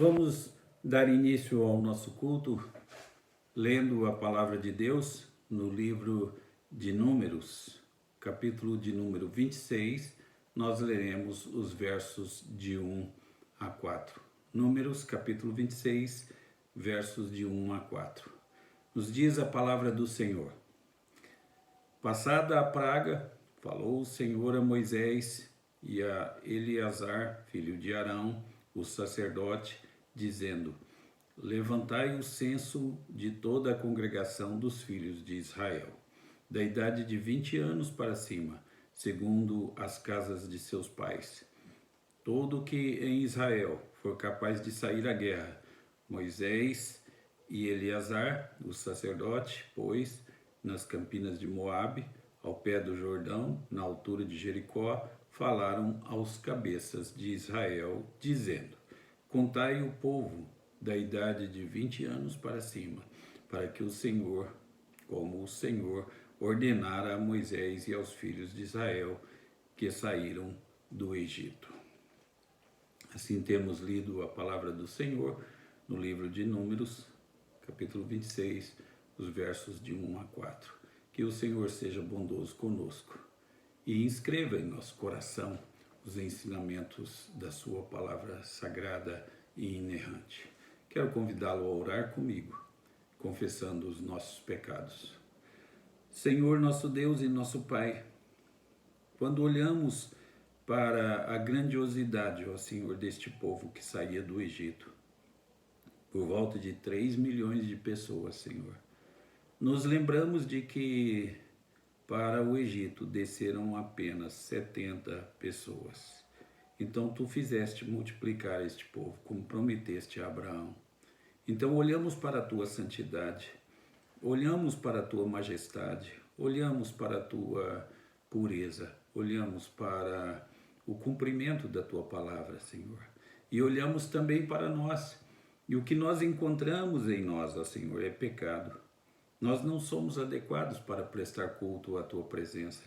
Vamos dar início ao nosso culto lendo a palavra de Deus no livro de Números, capítulo de número 26. Nós leremos os versos de 1 a 4. Números, capítulo 26, versos de 1 a 4. Nos diz a palavra do Senhor. Passada a praga, falou o Senhor a Moisés e a Eleazar, filho de Arão, o sacerdote, dizendo: Levantai o censo de toda a congregação dos filhos de Israel, da idade de 20 anos para cima, segundo as casas de seus pais. Todo que em Israel for capaz de sair à guerra, Moisés e Eleazar, o sacerdote, pois, nas campinas de Moabe, ao pé do Jordão, na altura de Jericó, falaram aos cabeças de Israel, dizendo: Contai o povo da idade de 20 anos para cima, para que o Senhor, como o Senhor, ordenara a Moisés e aos filhos de Israel que saíram do Egito. Assim temos lido a palavra do Senhor no livro de Números, capítulo 26, os versos de 1 a 4. Que o Senhor seja bondoso conosco e inscreva em nosso coração os ensinamentos da sua palavra sagrada e inerrante. Quero convidá-lo a orar comigo, confessando os nossos pecados. Senhor, nosso Deus e nosso Pai, quando olhamos para a grandiosidade, ó Senhor, deste povo que saía do Egito, por volta de 3 milhões de pessoas, Senhor, nos lembramos de que para o Egito desceram apenas 70 pessoas. Então tu fizeste multiplicar este povo, como prometeste a Abraão. Então olhamos para a tua santidade, olhamos para a tua majestade, olhamos para a tua pureza, olhamos para o cumprimento da tua palavra, Senhor. E olhamos também para nós. E o que nós encontramos em nós, ó Senhor, é pecado. Nós não somos adequados para prestar culto à tua presença.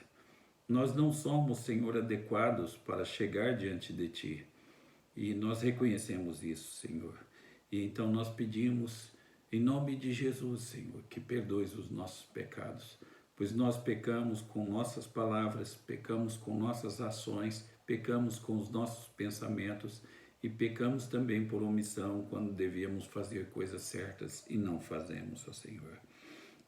Nós não somos, Senhor, adequados para chegar diante de ti. E nós reconhecemos isso, Senhor. E então nós pedimos, em nome de Jesus, Senhor, que perdoes os nossos pecados. Pois nós pecamos com nossas palavras, pecamos com nossas ações, pecamos com os nossos pensamentos e pecamos também por omissão quando devíamos fazer coisas certas e não fazemos, ó Senhor.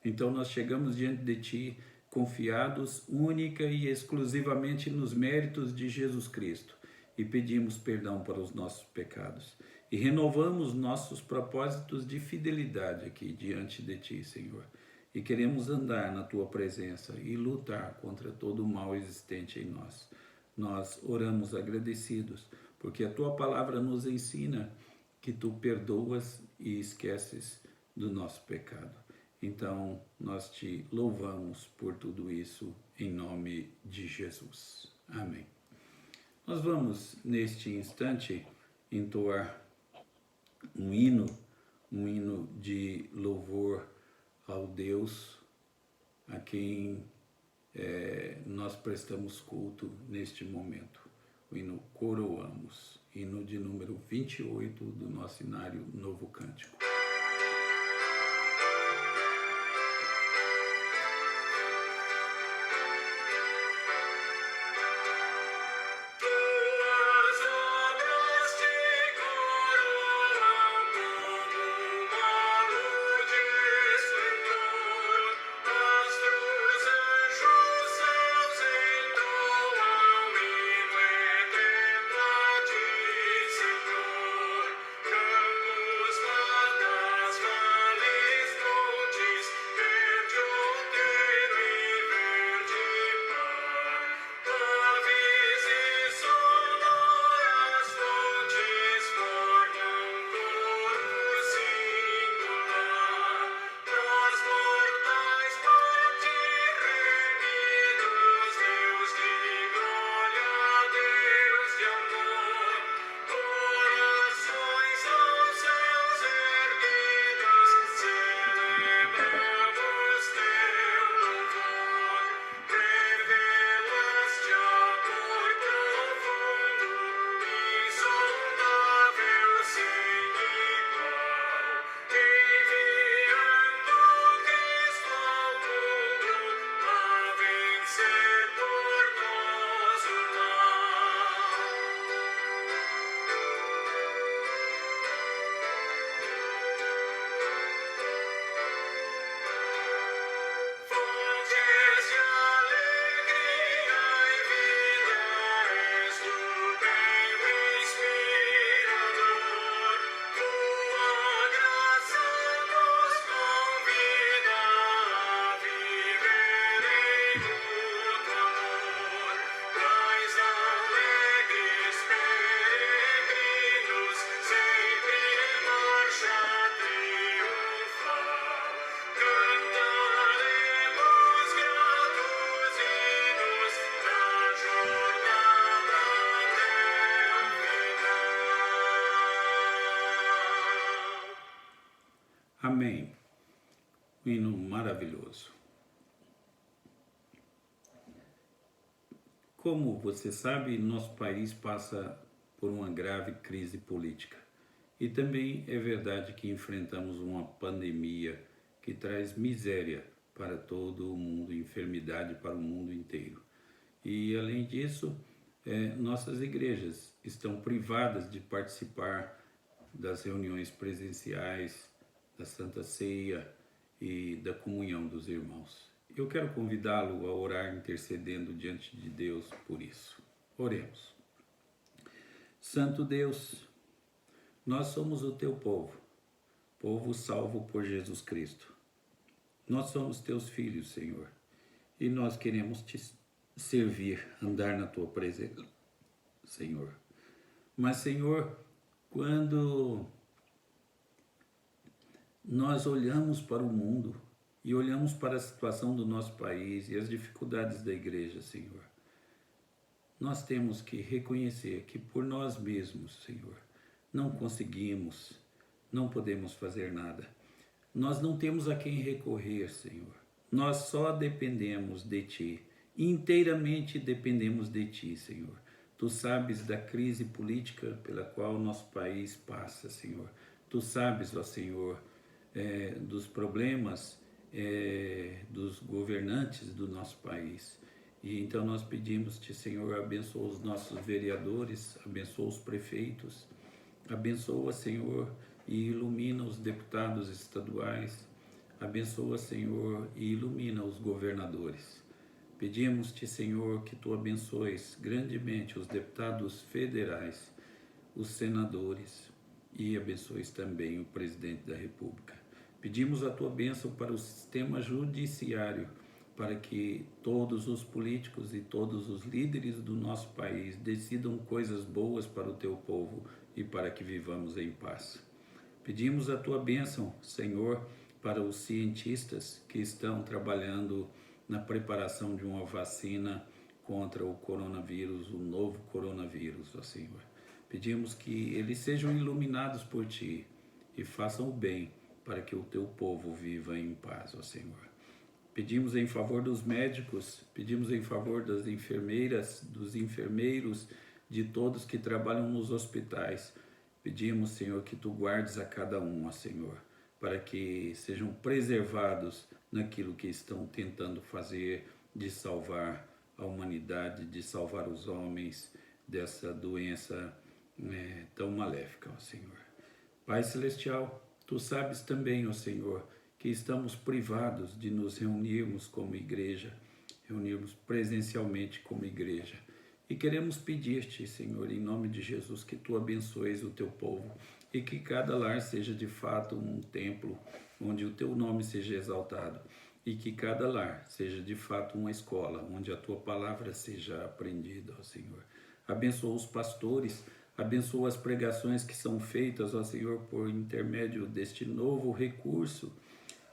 Então nós chegamos diante de ti confiados única e exclusivamente nos méritos de Jesus Cristo e pedimos perdão para os nossos pecados e renovamos nossos propósitos de fidelidade aqui diante de ti, Senhor. E queremos andar na tua presença e lutar contra todo o mal existente em nós. Nós oramos agradecidos porque a tua palavra nos ensina que tu perdoas e esqueces do nosso pecado. Então, nós te louvamos por tudo isso, em nome de Jesus. Amém. Nós vamos, neste instante, entoar um hino de louvor ao Deus a quem nós prestamos culto neste momento. O hino Coroamos, hino de número 28 do nosso inário Novo Cântico. Senhor, cantos Amém. Um hino maravilhoso. Como você sabe, nosso país passa por uma grave crise política. E também é verdade que enfrentamos uma pandemia que traz miséria para todo o mundo, enfermidade para o mundo inteiro. E além disso, nossas igrejas estão privadas de participar das reuniões presenciais, da Santa Ceia e da comunhão dos irmãos. Eu quero convidá-lo a orar intercedendo diante de Deus por isso. Oremos. Santo Deus, nós somos o teu povo, povo salvo por Jesus Cristo. Nós somos teus filhos, Senhor, e nós queremos te servir, andar na tua presença, Senhor. Mas, Senhor, quando nós olhamos para o mundo e olhamos para a situação do nosso país e as dificuldades da igreja, Senhor, nós temos que reconhecer que por nós mesmos, Senhor, não conseguimos, não podemos fazer nada. Nós não temos a quem recorrer, Senhor. Nós só dependemos de Ti, inteiramente dependemos de Ti, Senhor. Tu sabes da crise política pela qual o nosso país passa, Senhor. Tu sabes, ó Senhor, dos problemas dos governantes do nosso país. E então nós pedimos-te, Senhor, abençoa os nossos vereadores, abençoa os prefeitos, abençoa, Senhor, e ilumina os deputados estaduais, abençoa, Senhor, e ilumina os governadores. Pedimos-te, Senhor, que tu abençoes grandemente os deputados federais, os senadores e abençoes também o presidente da República. Pedimos a tua bênção para o sistema judiciário, para que todos os políticos e todos os líderes do nosso país decidam coisas boas para o teu povo e para que vivamos em paz. Pedimos a tua bênção, Senhor, para os cientistas que estão trabalhando na preparação de uma vacina contra o coronavírus, o novo coronavírus, ó Senhor. Pedimos que eles sejam iluminados por Ti e façam o bem para que o Teu povo viva em paz, ó Senhor. Pedimos em favor dos médicos, pedimos em favor das enfermeiras, dos enfermeiros, de todos que trabalham nos hospitais. Pedimos, Senhor, que Tu guardes a cada um, ó Senhor, para que sejam preservados naquilo que estão tentando fazer de salvar a humanidade, de salvar os homens dessa doença tão maléfica, ó Senhor. Pai Celestial, Tu sabes também, ó Senhor, que estamos privados de nos reunirmos como igreja, reunirmos presencialmente como igreja. E queremos pedir-te, Senhor, em nome de Jesus, que Tu abençoes o Teu povo e que cada lar seja de fato um templo onde o Teu nome seja exaltado e que cada lar seja de fato uma escola onde a Tua palavra seja aprendida, ó Senhor. Abençoa os pastores, abençoa as pregações que são feitas, ó Senhor, por intermédio deste novo recurso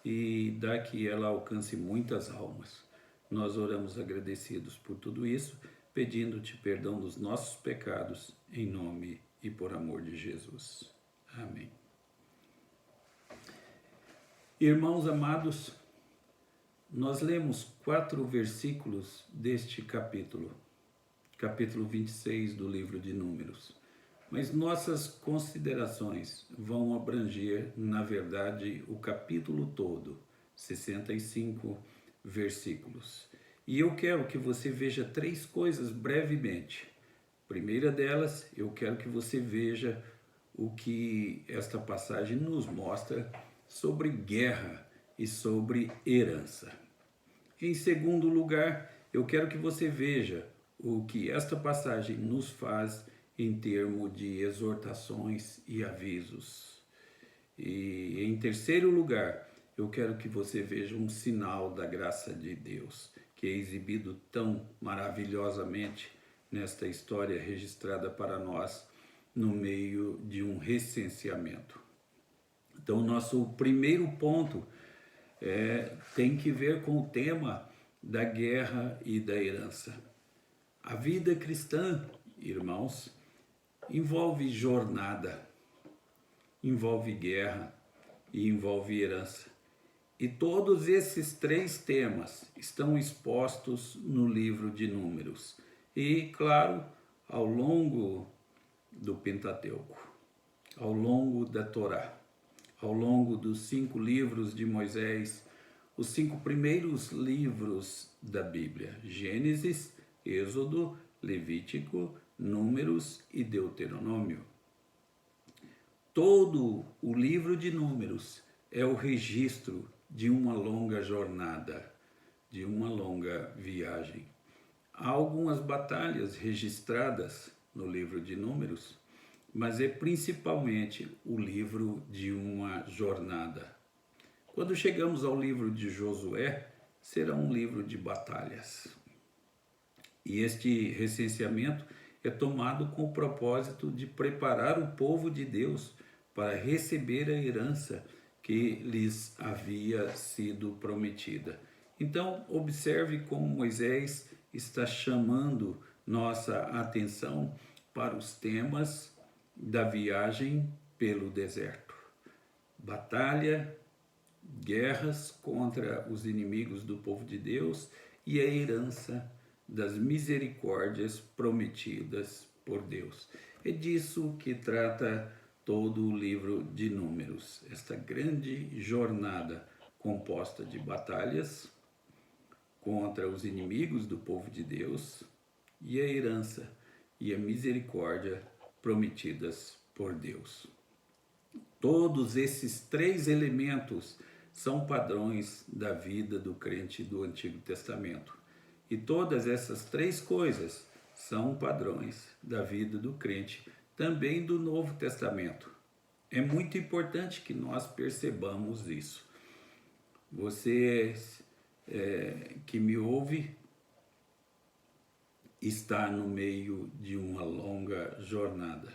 e dá que ela alcance muitas almas. Nós oramos agradecidos por tudo isso, pedindo-te perdão dos nossos pecados, em nome e por amor de Jesus. Amém. Irmãos amados, nós lemos 4 versículos deste capítulo 26 do livro de Números. Mas nossas considerações vão abranger, na verdade, o capítulo todo, 65 versículos. E eu quero que você veja 3 coisas brevemente. Primeira delas, eu quero que você veja o que esta passagem nos mostra sobre guerra e sobre herança. Em segundo lugar, eu quero que você veja o que esta passagem nos faz em termos de exortações e avisos. E em terceiro lugar, eu quero que você veja um sinal da graça de Deus, que é exibido tão maravilhosamente nesta história registrada para nós no meio de um recenseamento. Então, nosso primeiro ponto tem que ver com o tema da guerra e da herança. A vida cristã, irmãos, envolve jornada, envolve guerra, e envolve herança. E todos esses 3 temas estão expostos no livro de Números. E, claro, ao longo do Pentateuco, ao longo da Torá, ao longo dos 5 livros de Moisés, os 5 primeiros livros da Bíblia: Gênesis, Êxodo, Levítico, Números e Deuteronômio. Todo o livro de Números é o registro de uma longa jornada, de uma longa viagem. Há algumas batalhas registradas no livro de Números, mas é principalmente o livro de uma jornada. Quando chegamos ao livro de Josué, será um livro de batalhas. E este recenseamento é tomado com o propósito de preparar o povo de Deus para receber a herança que lhes havia sido prometida. Então, observe como Moisés está chamando nossa atenção para os temas da viagem pelo deserto: batalha, guerras contra os inimigos do povo de Deus e a herança das misericórdias prometidas por Deus. É disso que trata todo o livro de Números, esta grande jornada composta de batalhas contra os inimigos do povo de Deus e a herança e a misericórdia prometidas por Deus. Todos esses 3 elementos são padrões da vida do crente do Antigo Testamento. E todas essas 3 coisas são padrões da vida do crente também do Novo Testamento. É muito importante que nós percebamos isso. Você que me ouve está no meio de uma longa jornada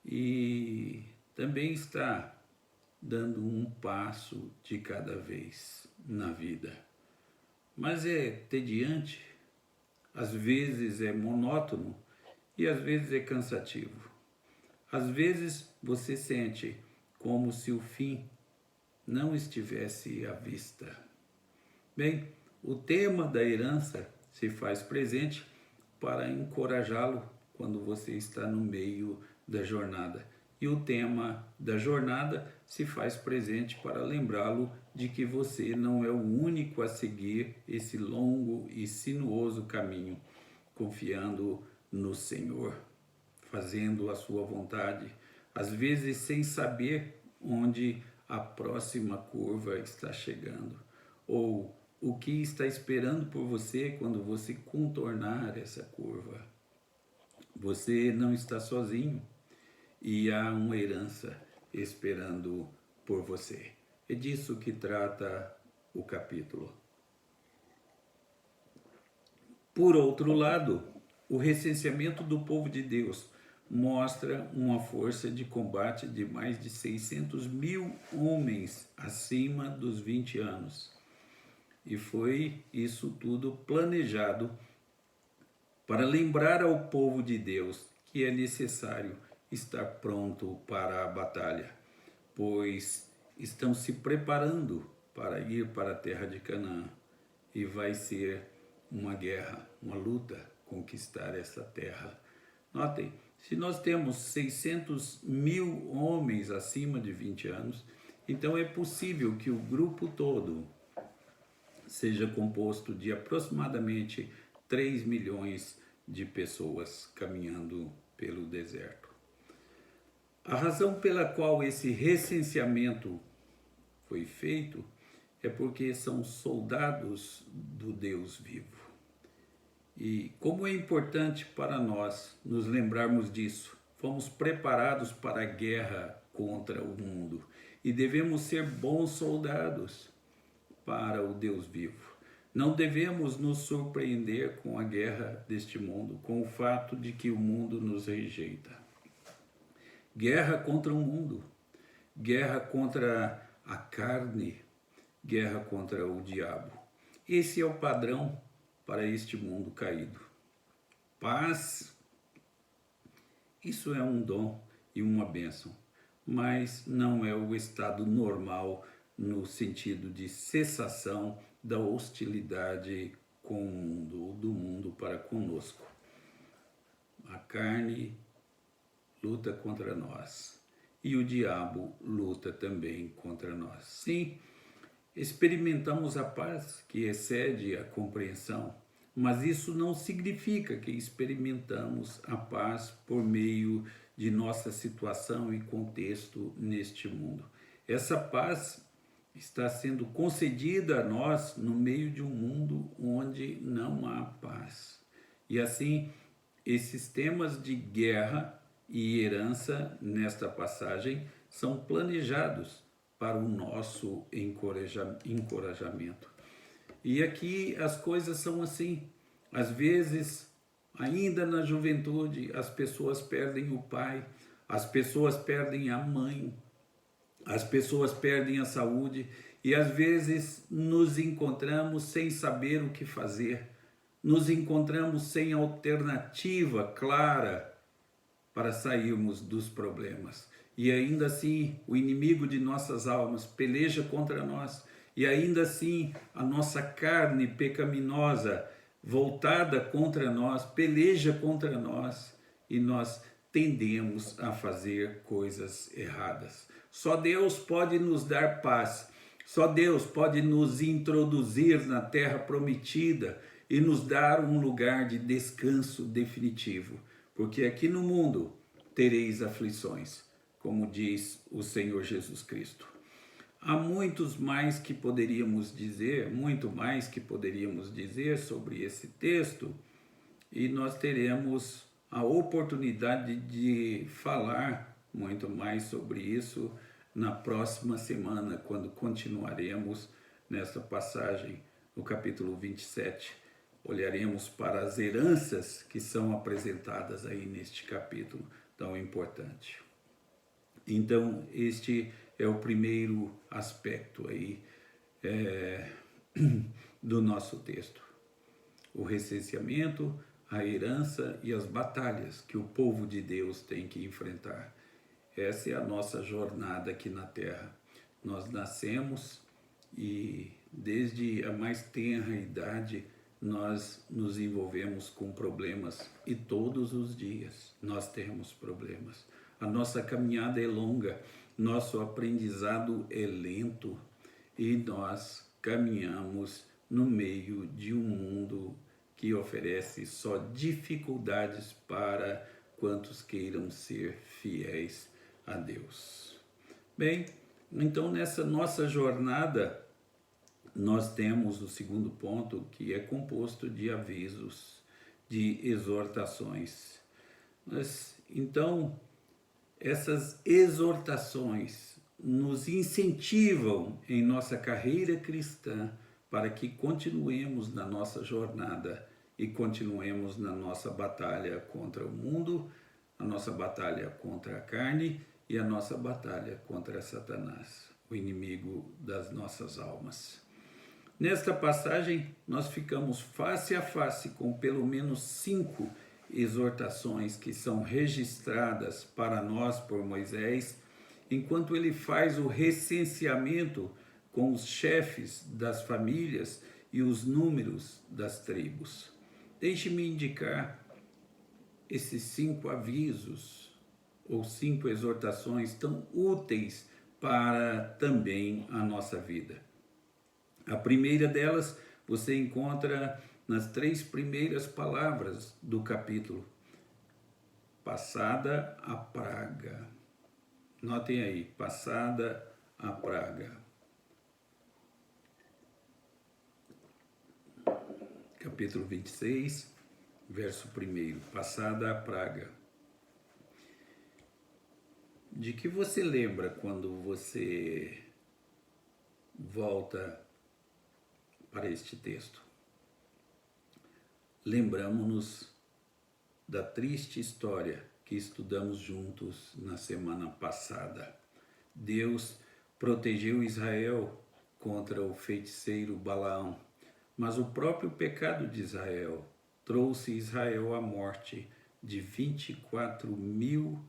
e também está dando um passo de cada vez na vida. Mas é tediante, às vezes é monótono e às vezes é cansativo. Às vezes você sente como se o fim não estivesse à vista. Bem, o tema da herança se faz presente para encorajá-lo quando você está no meio da jornada. E o tema da jornada se faz presente para lembrá-lo de que você não é o único a seguir esse longo e sinuoso caminho, confiando no Senhor, fazendo a sua vontade, às vezes sem saber onde a próxima curva está chegando, ou o que está esperando por você quando você contornar essa curva. Você não está sozinho e há uma herança esperando por você. É disso que trata o capítulo. Por outro lado, o recenseamento do povo de Deus mostra uma força de combate de mais de 600 mil homens acima dos 20 anos. E foi isso tudo planejado para lembrar ao povo de Deus que é necessário estar pronto para a batalha, pois estão se preparando para ir para a terra de Canaã e vai ser uma guerra, uma luta conquistar essa terra. Notem, se nós temos 600 mil homens acima de 20 anos, então é possível que o grupo todo seja composto de aproximadamente 3 milhões de pessoas caminhando pelo deserto. A razão pela qual esse recenseamento foi feito é porque são soldados do Deus vivo. E como é importante para nós nos lembrarmos disso, fomos preparados para a guerra contra o mundo e devemos ser bons soldados para o Deus vivo. Não devemos nos surpreender com a guerra deste mundo, com o fato de que o mundo nos rejeita. Guerra contra o mundo, guerra contra a carne, guerra contra o diabo. Esse é o padrão para este mundo caído. Paz, isso é um dom e uma bênção, mas não é o estado normal no sentido de cessação da hostilidade com o mundo, ou do mundo para conosco. A carne luta contra nós e o diabo luta também contra nós. Sim, experimentamos a paz que excede a compreensão, mas isso não significa que experimentamos a paz por meio de nossa situação e contexto neste mundo. Essa paz está sendo concedida a nós no meio de um mundo onde não há paz. E assim, esses temas de guerra e herança nesta passagem são planejados para o nosso encorajamento. E aqui as coisas são assim. Às vezes, ainda na juventude, as pessoas perdem o pai, as pessoas perdem a mãe, as pessoas perdem a saúde e às vezes nos encontramos sem saber o que fazer, nos encontramos sem alternativa clara para sairmos dos problemas. E ainda assim, o inimigo de nossas almas peleja contra nós. E ainda assim, a nossa carne pecaminosa, voltada contra nós, peleja contra nós. E nós tendemos a fazer coisas erradas. Só Deus pode nos dar paz. Só Deus pode nos introduzir na terra prometida e nos dar um lugar de descanso definitivo. Porque aqui no mundo tereis aflições, como diz o Senhor Jesus Cristo. Há muito mais que poderíamos dizer sobre esse texto, e nós teremos a oportunidade de falar muito mais sobre isso na próxima semana, quando continuaremos nessa passagem no capítulo 27. Olharemos para as heranças que são apresentadas aí neste capítulo tão importante. Então, este é o primeiro aspecto aí do nosso texto. O recenseamento, a herança e as batalhas que o povo de Deus tem que enfrentar. Essa é a nossa jornada aqui na Terra. Nós nascemos e desde a mais tenra idade nós nos envolvemos com problemas e todos os dias nós temos problemas. A nossa caminhada é longa, nosso aprendizado é lento e nós caminhamos no meio de um mundo que oferece só dificuldades para quantos queiram ser fiéis a Deus. Bem, então nessa nossa jornada nós temos o segundo ponto, que é composto de avisos, de exortações. Então, essas exortações nos incentivam em nossa carreira cristã para que continuemos na nossa jornada e continuemos na nossa batalha contra o mundo, a nossa batalha contra a carne e a nossa batalha contra Satanás, o inimigo das nossas almas. Nesta passagem, nós ficamos face a face com pelo menos 5 exortações que são registradas para nós por Moisés, enquanto ele faz o recenseamento com os chefes das famílias e os números das tribos. Deixe-me indicar esses 5 avisos ou 5 exortações tão úteis para também a nossa vida. A primeira delas você encontra nas 3 primeiras palavras do capítulo. Passada a praga. Notem aí, passada a praga. Capítulo 26, verso 1. Passada a praga. De que você lembra quando você volta para este texto? Lembramos-nos da triste história que estudamos juntos na semana passada. Deus protegeu Israel contra o feiticeiro Balaão, mas o próprio pecado de Israel trouxe Israel à morte de 24 mil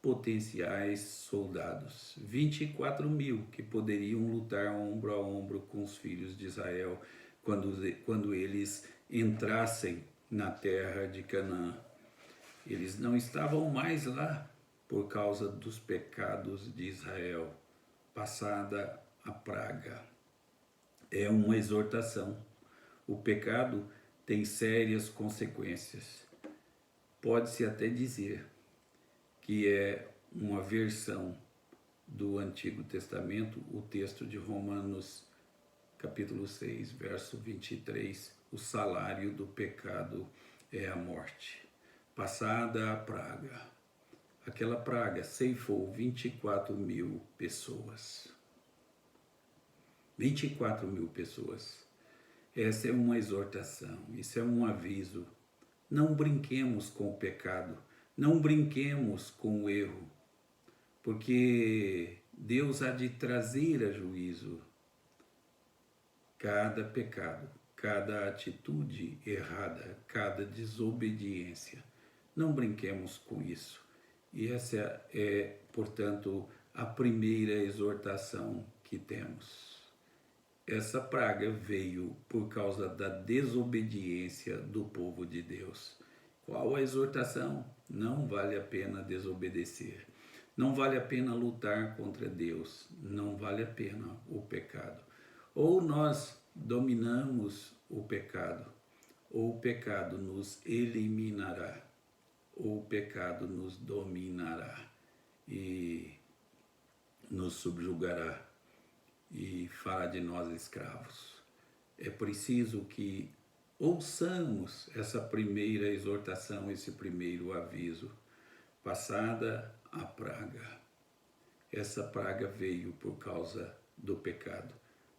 potenciais soldados, 24 mil que poderiam lutar ombro a ombro com os filhos de Israel quando eles entrassem na terra de Canaã. Eles não estavam mais lá por causa dos pecados de Israel, passada a praga. É uma exortação. O pecado tem sérias consequências. Pode-se até dizer que é uma versão do Antigo Testamento, o texto de Romanos, capítulo 6, verso 23, o salário do pecado é a morte. Passada a praga, aquela praga ceifou 24 mil pessoas. 24 mil pessoas. Essa é uma exortação, isso é um aviso. Não brinquemos com o pecado, não brinquemos com o erro, porque Deus há de trazer a juízo cada pecado, cada atitude errada, cada desobediência. Não brinquemos com isso. E essa é, portanto, a primeira exortação que temos. Essa praga veio por causa da desobediência do povo de Deus. Qual a exortação? Não vale a pena desobedecer. Não vale a pena lutar contra Deus. Não vale a pena o pecado. Ou nós dominamos o pecado, ou o pecado nos eliminará, ou o pecado nos dominará e nos subjugará e fará de nós escravos. É preciso que ouçamos essa primeira exortação, esse primeiro aviso. Passada a praga. Essa praga veio por causa do pecado.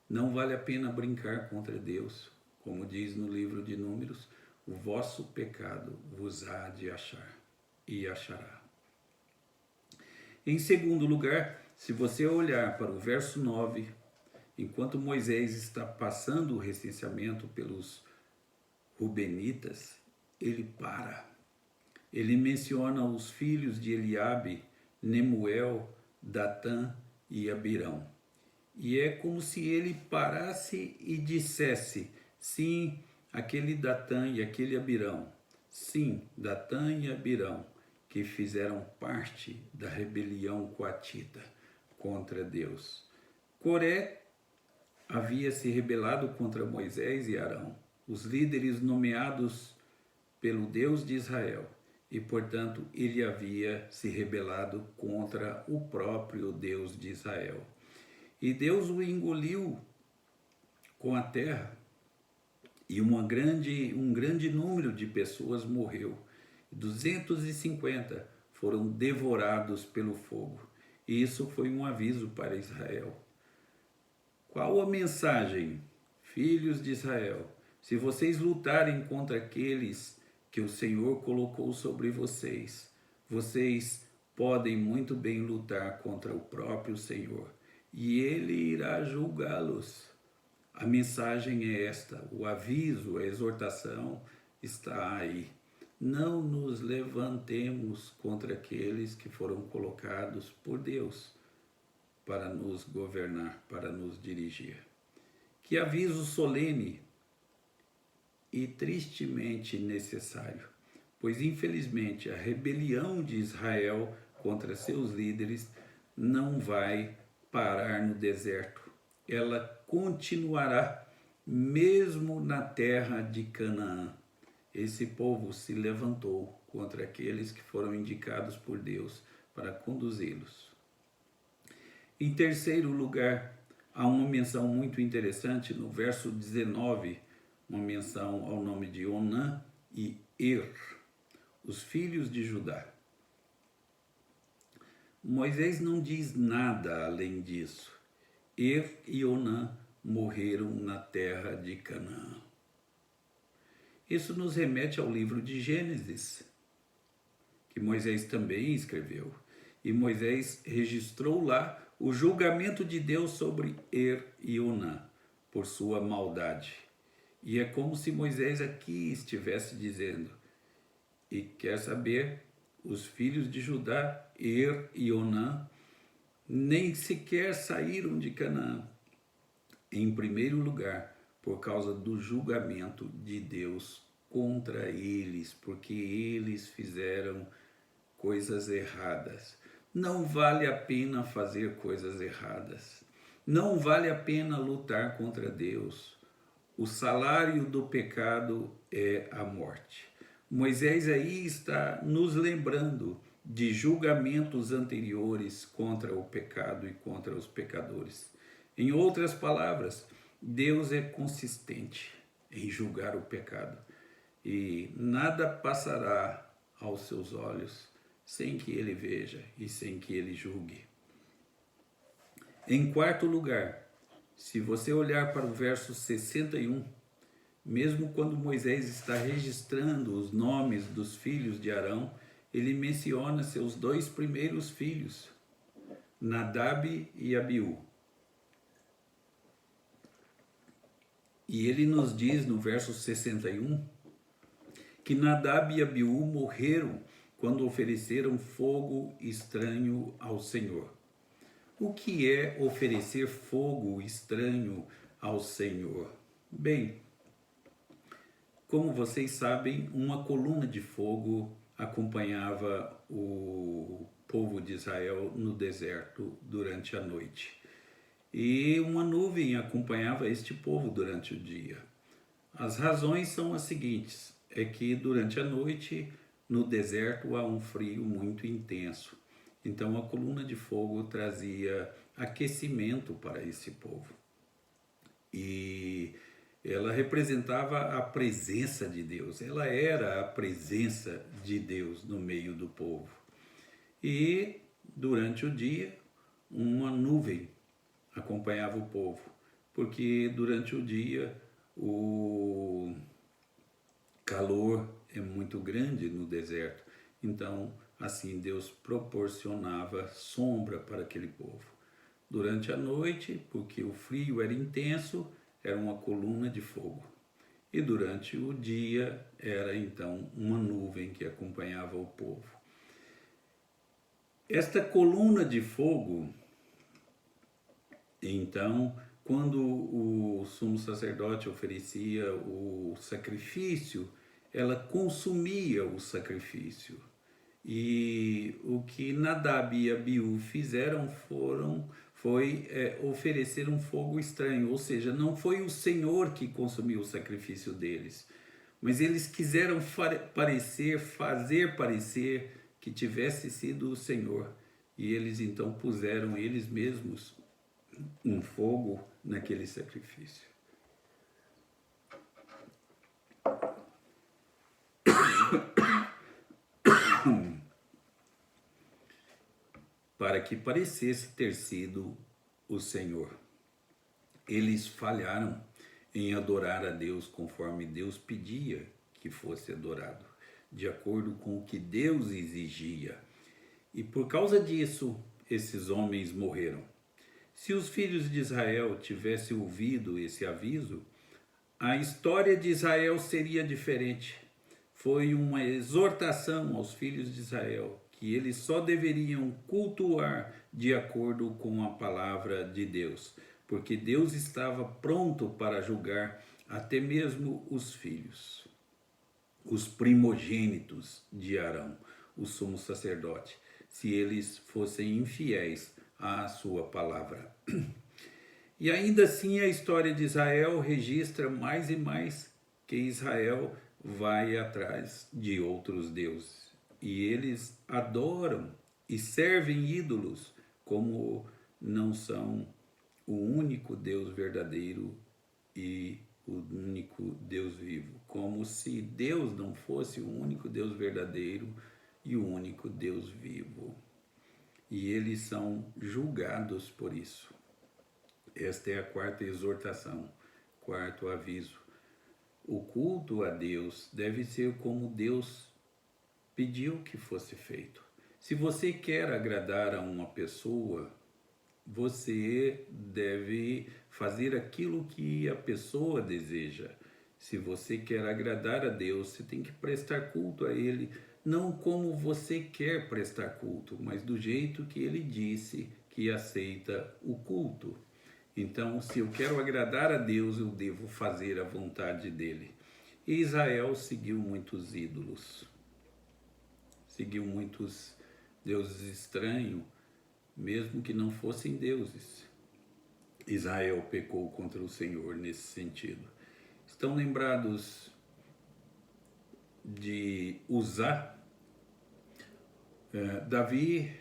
Não vale a pena brincar contra Deus. Como diz no livro de Números, o vosso pecado vos há de achar e achará. Em segundo lugar, se você olhar para o verso 9, enquanto Moisés está passando o recenseamento pelos Rubenitas, ele para. Ele menciona os filhos de Eliabe, Nemuel, Datã e Abirão. E é como se ele parasse e dissesse: sim, aquele Datã e aquele Abirão, sim, Datã e Abirão, que fizeram parte da rebelião coatita contra Deus. Coré havia se rebelado contra Moisés e Arão, os líderes nomeados pelo Deus de Israel, e, portanto, ele havia se rebelado contra o próprio Deus de Israel. E Deus o engoliu com a terra, e um grande número de pessoas morreu. 250 foram devorados pelo fogo. E isso foi um aviso para Israel. Qual a mensagem? Filhos de Israel, se vocês lutarem contra aqueles que o Senhor colocou sobre vocês, vocês podem muito bem lutar contra o próprio Senhor, e Ele irá julgá-los. A mensagem é esta, o aviso, a exortação está aí. Não nos levantemos contra aqueles que foram colocados por Deus para nos governar, para nos dirigir. Que aviso solene e tristemente necessário, pois infelizmente a rebelião de Israel contra seus líderes não vai parar no deserto. Ela continuará mesmo na terra de Canaã. Esse povo se levantou contra aqueles que foram indicados por Deus para conduzi-los. Em terceiro lugar, há uma menção muito interessante no verso 19, uma menção ao nome de Onã e Er, os filhos de Judá. Moisés não diz nada além disso. Er e Onã morreram na terra de Canaã. Isso nos remete ao livro de Gênesis, que Moisés também escreveu. E Moisés registrou lá o julgamento de Deus sobre Er e Onã por sua maldade. E é como se Moisés aqui estivesse dizendo: e quer saber, os filhos de Judá, Er e Onã, nem sequer saíram de Canaã, em primeiro lugar, por causa do julgamento de Deus contra eles, porque eles fizeram coisas erradas. Não vale a pena fazer coisas erradas. Não vale a pena lutar contra Deus. O salário do pecado é a morte. Moisés aí está nos lembrando de julgamentos anteriores contra o pecado e contra os pecadores. Em outras palavras, Deus é consistente em julgar o pecado e nada passará aos seus olhos sem que ele veja e sem que ele julgue. Em quarto lugar, se você olhar para o verso 61, mesmo quando Moisés está registrando os nomes dos filhos de Arão, ele menciona seus dois primeiros filhos, Nadab e Abiú. E ele nos diz no verso 61 que Nadab e Abiú morreram quando ofereceram fogo estranho ao Senhor. O que é oferecer fogo estranho ao Senhor? Bem, como vocês sabem, uma coluna de fogo acompanhava o povo de Israel no deserto durante a noite. E uma nuvem acompanhava este povo durante o dia. As razões são as seguintes: é que durante a noite no deserto há um frio muito intenso. Então a coluna de fogo trazia aquecimento para esse povo. E ela representava a presença de Deus. Ela era a presença de Deus no meio do povo. E durante o dia uma nuvem acompanhava o povo, porque durante o dia o calor é muito grande no deserto. Então, assim, Deus proporcionava sombra para aquele povo. Durante a noite, porque o frio era intenso, era uma coluna de fogo. E durante o dia era então uma nuvem que acompanhava o povo. Esta coluna de fogo, então, quando o sumo sacerdote oferecia o sacrifício, ela consumia o sacrifício. E o que Nadab e Abiú fizeram foi oferecer um fogo estranho, ou seja, não foi o Senhor que consumiu o sacrifício deles, mas eles quiseram fazer parecer que tivesse sido o Senhor, e eles então puseram eles mesmos um fogo naquele sacrifício. Para que parecesse ter sido o Senhor. Eles falharam em adorar a Deus conforme Deus pedia que fosse adorado, de acordo com o que Deus exigia. E por causa disso, esses homens morreram. Se os filhos de Israel tivessem ouvido esse aviso, a história de Israel seria diferente. Foi uma exortação aos filhos de Israel que eles só deveriam cultuar de acordo com a palavra de Deus, porque Deus estava pronto para julgar até mesmo os filhos, os primogênitos de Arão, o sumo sacerdote, se eles fossem infiéis à sua palavra. E ainda assim a história de Israel registra mais e mais que Israel vai atrás de outros deuses. E eles adoram e servem ídolos como não são o único Deus verdadeiro e o único Deus vivo. Como se Deus não fosse o único Deus verdadeiro e o único Deus vivo. E eles são julgados por isso. Esta é a quarta exortação, quarto aviso. O culto a Deus deve ser como Deus pediu que fosse feito. Se você quer agradar a uma pessoa, você deve fazer aquilo que a pessoa deseja. Se você quer agradar a Deus, você tem que prestar culto a Ele, não como você quer prestar culto, mas do jeito que ele disse que aceita o culto. Então, se eu quero agradar a Deus, eu devo fazer a vontade dele. E Israel seguiu muitos ídolos, seguiu muitos deuses estranhos, mesmo que não fossem deuses. Israel pecou contra o Senhor nesse sentido. Estão lembrados de Uzá? Davi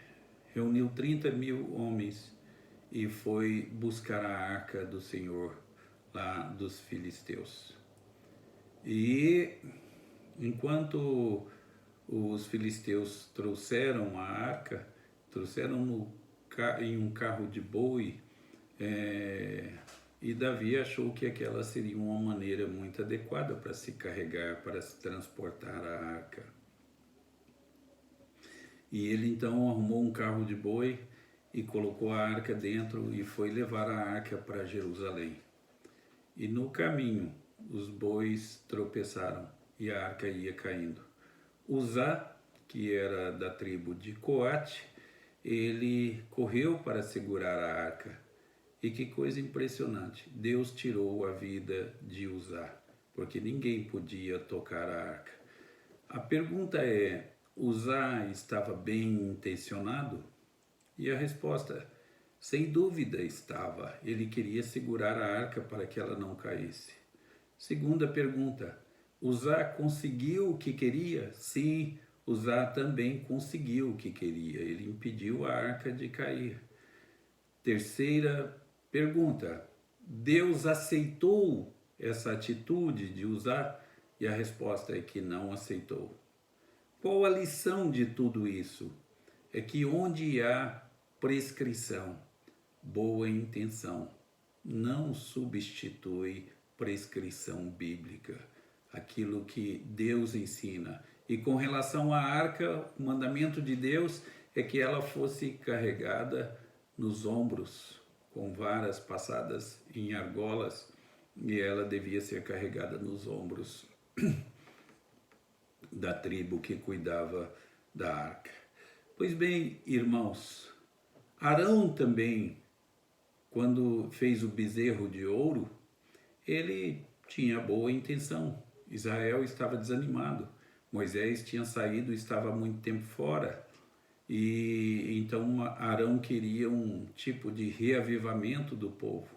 reuniu 30.000 homens e foi buscar a arca do Senhor lá dos filisteus. E enquanto os filisteus trouxeram a arca, trouxeram em um carro de boi, e Davi achou que aquela seria uma maneira muito adequada para se carregar, para se transportar a arca. E ele então arrumou um carro de boi e colocou a arca dentro e foi levar a arca para Jerusalém. E no caminho os bois tropeçaram e a arca ia caindo. Uzá, que era da tribo de Coate, ele correu para segurar a arca. E que coisa impressionante, Deus tirou a vida de Uzá, porque ninguém podia tocar a arca. A pergunta é, Uzá estava bem intencionado? E a resposta, sem dúvida estava, ele queria segurar a arca para que ela não caísse. Segunda pergunta, Uzá conseguiu o que queria? Sim, Uzá também conseguiu o que queria, ele impediu a arca de cair. Terceira pergunta, Deus aceitou essa atitude de Uzá? E a resposta é que não aceitou. Qual a lição de tudo isso? É que onde há prescrição, boa intenção não substitui prescrição bíblica, aquilo que Deus ensina. E com relação à arca, o mandamento de Deus é que ela fosse carregada nos ombros, com varas passadas em argolas, e ela devia ser carregada nos ombros da tribo que cuidava da arca. Pois bem, irmãos, Arão também, quando fez o bezerro de ouro, ele tinha boa intenção. Israel estava desanimado. Moisés tinha saído, estava há muito tempo fora. E então Arão queria um tipo de reavivamento do povo.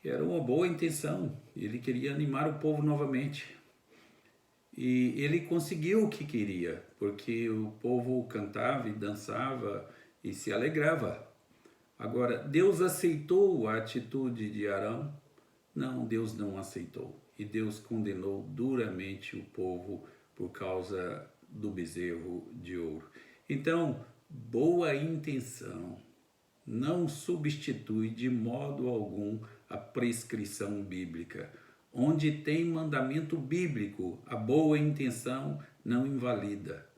Era uma boa intenção, ele queria animar o povo novamente. E ele conseguiu o que queria, porque o povo cantava e dançava e se alegrava. Agora, Deus aceitou a atitude de Arão? Não, Deus não aceitou. E Deus condenou duramente o povo por causa do bezerro de ouro. Então, boa intenção não substitui de modo algum a prescrição bíblica. Onde tem mandamento bíblico, a boa intenção não invalida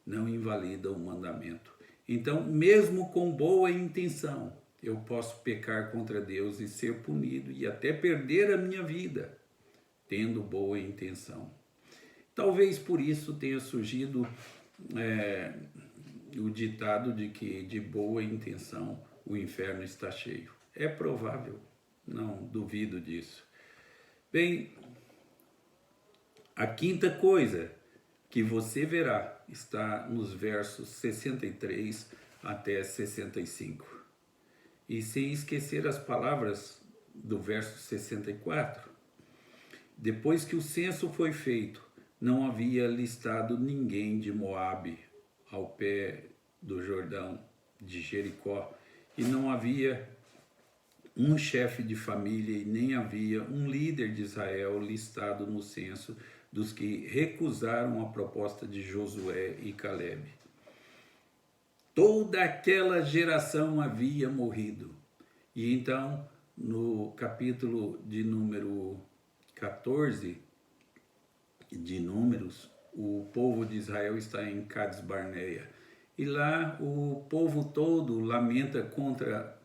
o mandamento. Então, mesmo com boa intenção, eu posso pecar contra Deus e ser punido e até perder a minha vida, tendo boa intenção. Talvez por isso tenha surgido o ditado de que de boa intenção o inferno está cheio. É provável, não duvido disso. Bem, a quinta coisa que você verá está nos versos 63 até 65. E sem esquecer as palavras do verso 64. Depois que o censo foi feito, não havia listado ninguém de Moabe ao pé do Jordão, de Jericó, e não havia um chefe de família e nem havia um líder de Israel listado no censo dos que recusaram a proposta de Josué e Calebe. Toda aquela geração havia morrido. E então, no capítulo de número 14 de Números, o povo de Israel está em Cades Barneia. E lá o povo todo lamenta contra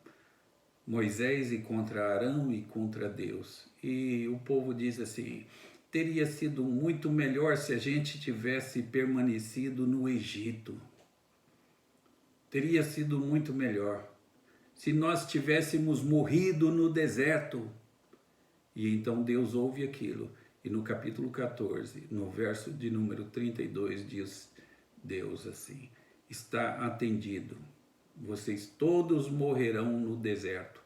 Moisés e contra Arão e contra Deus. E o povo diz assim, teria sido muito melhor se a gente tivesse permanecido no Egito. Teria sido muito melhor se nós tivéssemos morrido no deserto. E então Deus ouve aquilo. E no capítulo 14, no verso de número 32, diz Deus assim: está atendido. Vocês todos morrerão no deserto.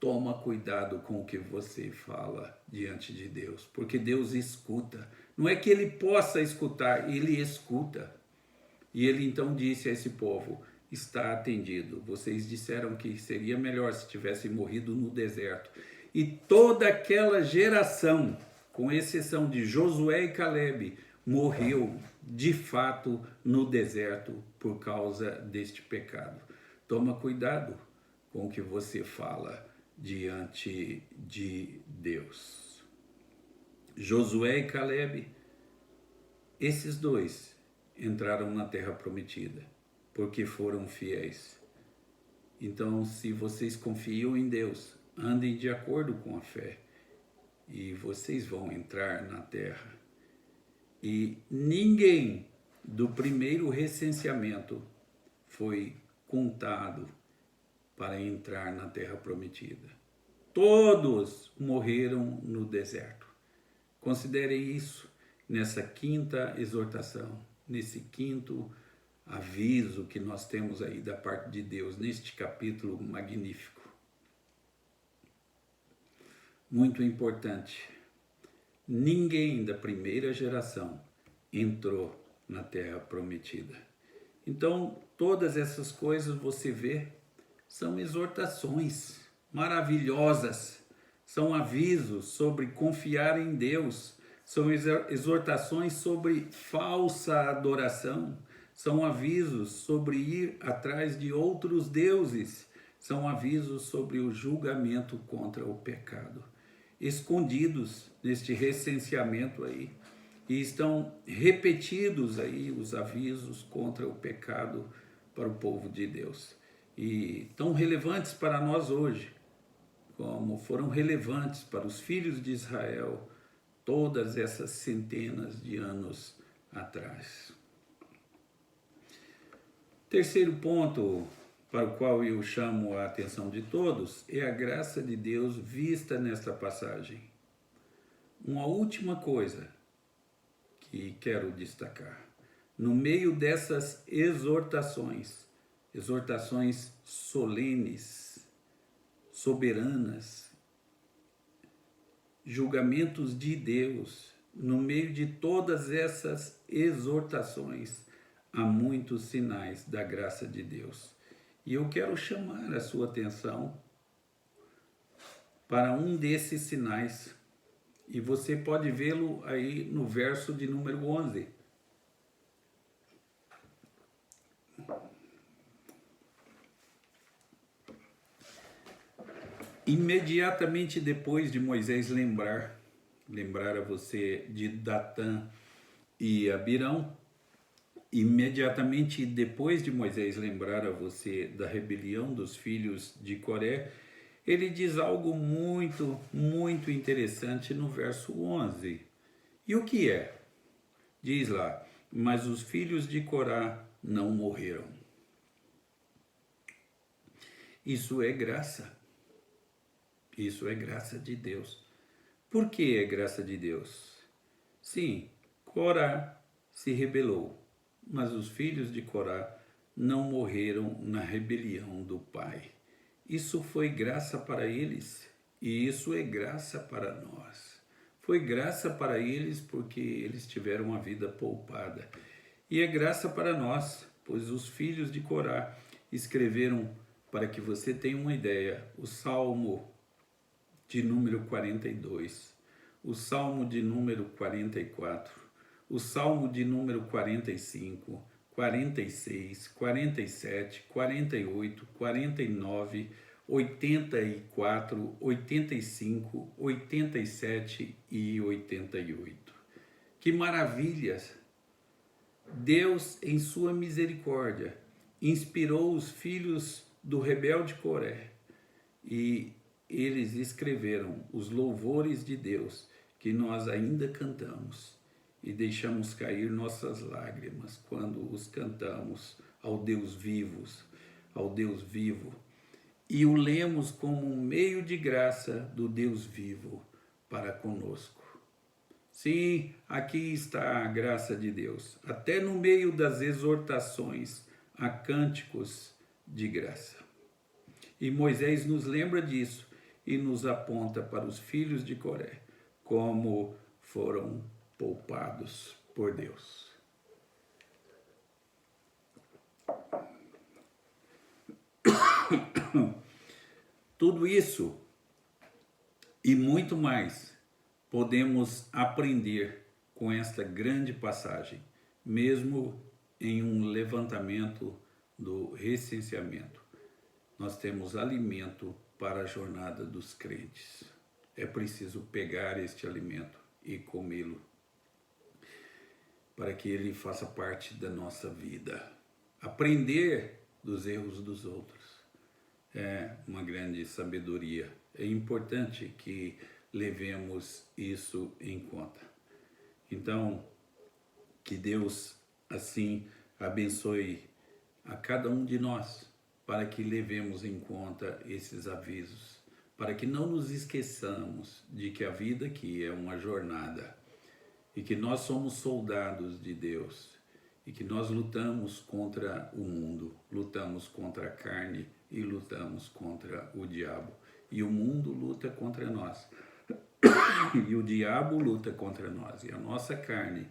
Toma cuidado com o que você fala diante de Deus, porque Deus escuta. Não é que ele possa escutar, ele escuta. E ele então disse a esse povo: está atendido. Vocês disseram que seria melhor se tivessem morrido no deserto. E toda aquela geração, com exceção de Josué e Calebe, morreu de fato no deserto por causa deste pecado. Toma cuidado com o que você fala diante de Deus. Josué e Calebe, esses dois entraram na terra prometida porque foram fiéis. Então, se vocês confiam em Deus, andem de acordo com a fé e vocês vão entrar na terra. E ninguém do primeiro recenseamento foi contado para entrar na terra prometida. Todos morreram no deserto. Considere isso nessa quinta exortação, nesse quinto aviso que nós temos aí da parte de Deus, neste capítulo magnífico. Muito importante. Ninguém da primeira geração entrou na terra prometida. Então, todas essas coisas você vê, são exortações maravilhosas, são avisos sobre confiar em Deus, são exortações sobre falsa adoração, são avisos sobre ir atrás de outros deuses, são avisos sobre o julgamento contra o pecado, escondidos neste recenseamento aí, e estão repetidos aí os avisos contra o pecado para o povo de Deus. E tão relevantes para nós hoje, como foram relevantes para os filhos de Israel todas essas centenas de anos atrás. Terceiro ponto para o qual eu chamo a atenção de todos é a graça de Deus vista nesta passagem. Uma última coisa que quero destacar. No meio dessas exortações solenes, soberanas, julgamentos de Deus, no meio de todas essas exortações, há muitos sinais da graça de Deus. E eu quero chamar a sua atenção para um desses sinais, e você pode vê-lo aí no verso de número 11. Imediatamente depois de Moisés lembrar a você de Datã e Abirão, imediatamente depois de Moisés lembrar a você da rebelião dos filhos de Coré, ele diz algo muito, muito interessante no verso 11. E o que é? Diz lá: mas os filhos de Corá não morreram. Isso é graça. Isso é graça de Deus. Por que é graça de Deus? Sim, Corá se rebelou, mas os filhos de Corá não morreram na rebelião do pai. Isso foi graça para eles e isso é graça para nós. Foi graça para eles porque eles tiveram a vida poupada. E é graça para nós, pois os filhos de Corá escreveram, para que você tenha uma ideia, o Salmo de número 42, o Salmo de número 44, o Salmo de número 45, 46, 47, 48, 49, 84, 85, 87 e 88. Que maravilhas! Deus, em sua misericórdia, inspirou os filhos do rebelde Coré e eles escreveram os louvores de Deus que nós ainda cantamos e deixamos cair nossas lágrimas quando os cantamos ao Deus vivos, ao Deus vivo, e o lemos como um meio de graça do Deus vivo para conosco. Sim, aqui está a graça de Deus, até no meio das exortações a cânticos de graça. E Moisés nos lembra disso e nos aponta para os filhos de Coré, como foram poupados por Deus. Tudo isso e muito mais podemos aprender com esta grande passagem, mesmo em um levantamento do recenseamento. Nós temos alimento para a jornada dos crentes. É preciso pegar este alimento e comê-lo, para que ele faça parte da nossa vida. Aprender dos erros dos outros é uma grande sabedoria. É importante que levemos isso em conta. Então, que Deus assim abençoe a cada um de nós, para que levemos em conta esses avisos, para que não nos esqueçamos de que a vida aqui é uma jornada e que nós somos soldados de Deus e que nós lutamos contra o mundo, lutamos contra a carne e lutamos contra o diabo. E o mundo luta contra nós, e o diabo luta contra nós, e a nossa carne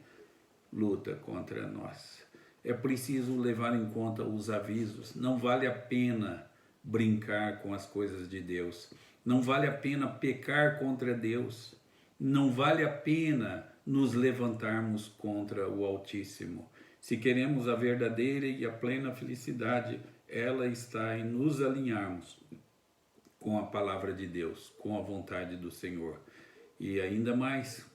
luta contra nós. É preciso levar em conta os avisos. Não vale a pena brincar com as coisas de Deus. Não vale a pena pecar contra Deus. Não vale a pena nos levantarmos contra o Altíssimo. Se queremos a verdadeira e a plena felicidade, ela está em nos alinharmos com a palavra de Deus, com a vontade do Senhor. E ainda mais,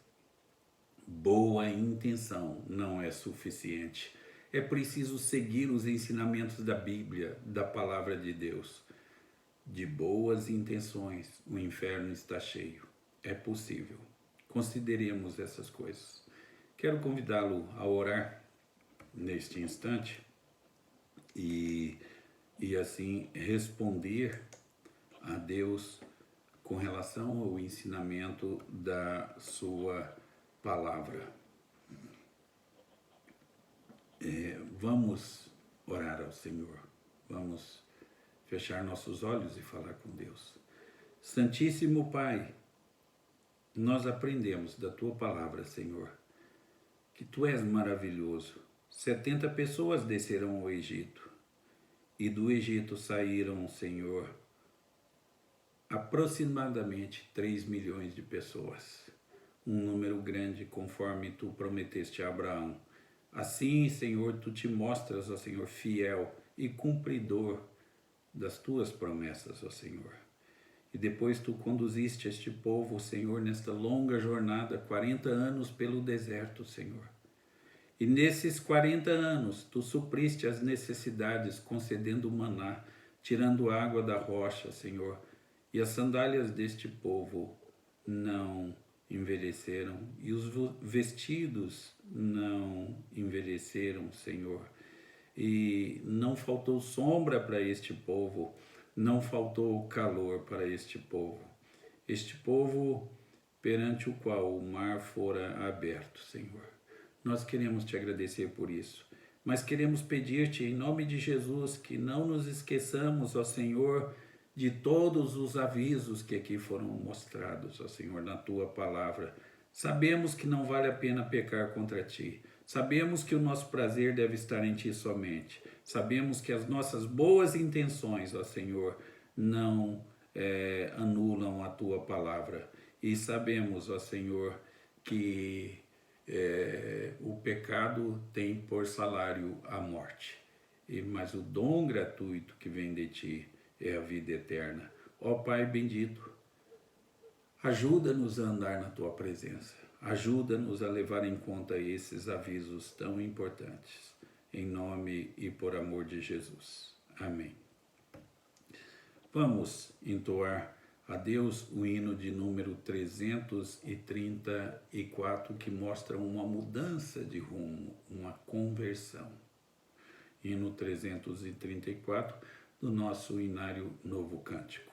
boa intenção não é suficiente. É preciso seguir os ensinamentos da Bíblia, da palavra de Deus. De boas intenções, o inferno está cheio. É possível. Consideremos essas coisas. Quero convidá-lo a orar neste instante e assim responder a Deus com relação ao ensinamento da sua palavra. Vamos orar ao Senhor, vamos fechar nossos olhos e falar com Deus. Santíssimo Pai, nós aprendemos da Tua palavra, Senhor, que Tu és maravilhoso. 70 pessoas desceram ao Egito, e do Egito saíram, Senhor, aproximadamente 3 milhões de pessoas. Um número grande, conforme Tu prometeste a Abraão. Assim, Senhor, Tu te mostras, ó Senhor, fiel e cumpridor das Tuas promessas, ó Senhor. E depois Tu conduziste este povo, Senhor, nesta longa jornada, 40 anos pelo deserto, Senhor. E nesses 40 anos, Tu supriste as necessidades, concedendo maná, tirando água da rocha, Senhor. E as sandálias deste povo não envelheceram, e os vestidos não envelheceram, Senhor. E não faltou sombra para este povo, não faltou calor para este povo. Este povo perante o qual o mar fora aberto, Senhor. Nós queremos Te agradecer por isso, mas queremos pedir-Te em nome de Jesus que não nos esqueçamos, ó Senhor, de todos os avisos que aqui foram mostrados, ó Senhor, na Tua palavra. Sabemos que não vale a pena pecar contra Ti. Sabemos que o nosso prazer deve estar em Ti somente. Sabemos que as nossas boas intenções, ó Senhor, não anulam a Tua palavra. E sabemos, ó Senhor, que o pecado tem por salário a morte. Mas o dom gratuito que vem de Ti é a vida eterna. Ó Pai bendito, ajuda-nos a andar na Tua presença. Ajuda-nos a levar em conta esses avisos tão importantes. Em nome e por amor de Jesus. Amém. Vamos entoar a Deus o hino de número 334, que mostra uma mudança de rumo, uma conversão. Hino 334 do nosso Inário Novo Cântico.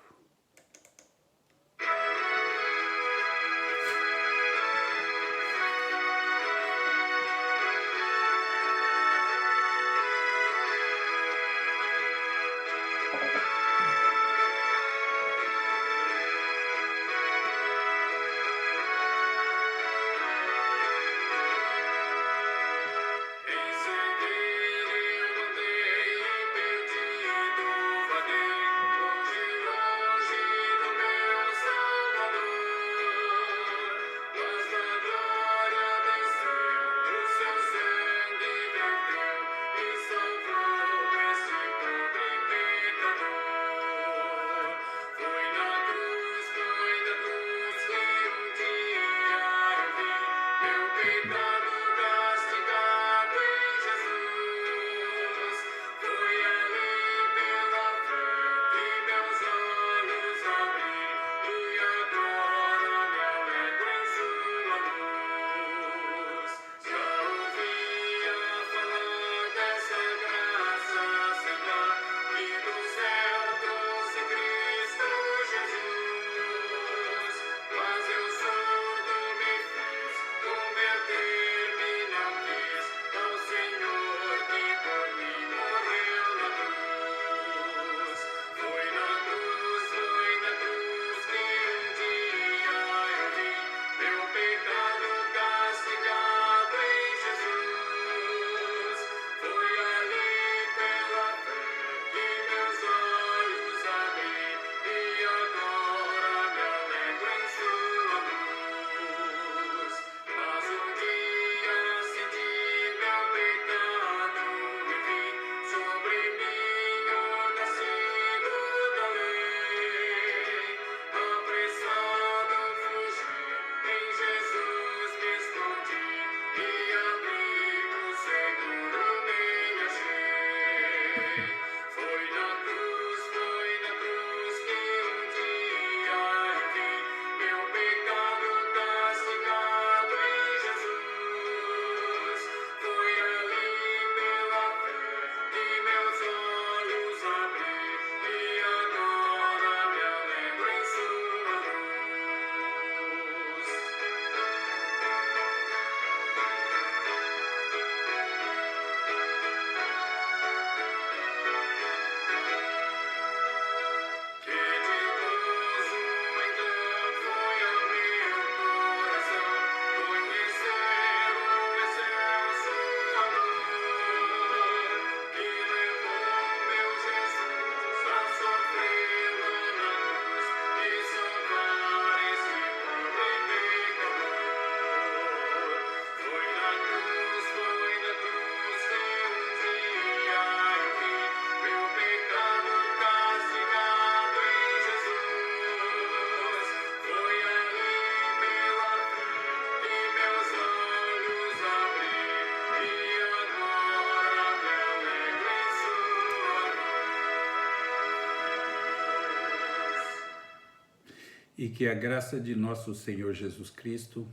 E que a graça de nosso Senhor Jesus Cristo,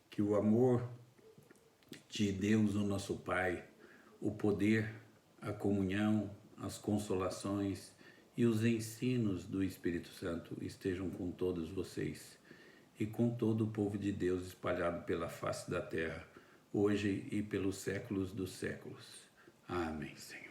que o amor de Deus, o nosso Pai, o poder, a comunhão, as consolações e os ensinos do Espírito Santo estejam com todos vocês e com todo o povo de Deus espalhado pela face da terra, hoje e pelos séculos dos séculos. Amém, Senhor.